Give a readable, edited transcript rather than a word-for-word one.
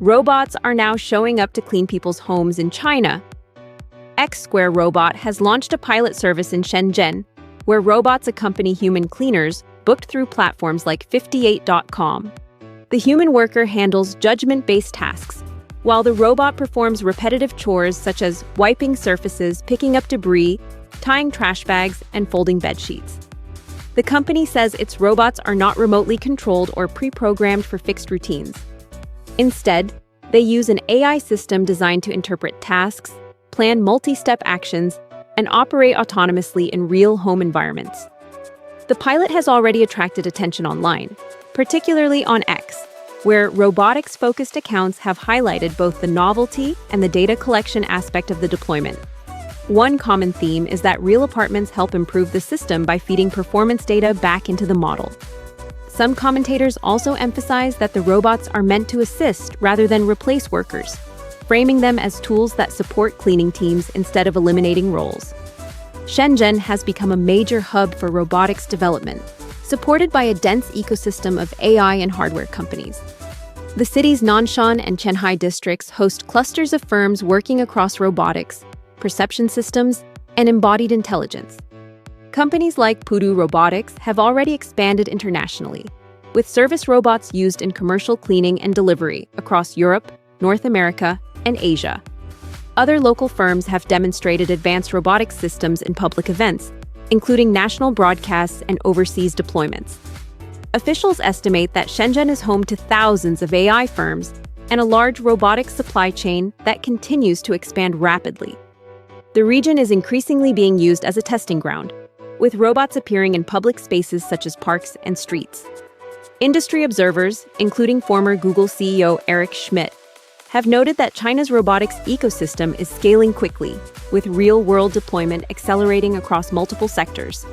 Robots are now showing up to clean people's homes in China. X Square Robot has launched a pilot service in Shenzhen, where robots accompany human cleaners booked through platforms like 58.com. The human worker handles judgment-based tasks, while the robot performs repetitive chores such as wiping surfaces, picking up debris, tying trash bags, and folding bedsheets. The company says its robots are not remotely controlled or pre-programmed for fixed routines. Instead, they use an AI system designed to interpret tasks, plan multi-step actions, and operate autonomously in real home environments. The pilot has already attracted attention online, particularly on X, where robotics-focused accounts have highlighted both the novelty and the data collection aspect of the deployment. One common theme is that real apartments help improve the system by feeding performance data back into the model. Some commentators also emphasize that the robots are meant to assist rather than replace workers, framing them as tools that support cleaning teams instead of eliminating roles. Shenzhen has become a major hub for robotics development, supported by a dense ecosystem of AI and hardware companies. The city's Nanshan and Qianhai districts host clusters of firms working across robotics, perception systems, and embodied intelligence. Companies like Pudu Robotics have already expanded internationally, with service robots used in commercial cleaning and delivery across Europe, North America, and Asia. Other local firms have demonstrated advanced robotics systems in public events, including national broadcasts and overseas deployments. Officials estimate that Shenzhen is home to thousands of AI firms and a large robotics supply chain that continues to expand rapidly. The region is increasingly being used as a testing ground, with robots appearing in public spaces such as parks and streets. Industry observers, including former Google CEO Eric Schmidt, have noted that China's robotics ecosystem is scaling quickly, with real-world deployment accelerating across multiple sectors.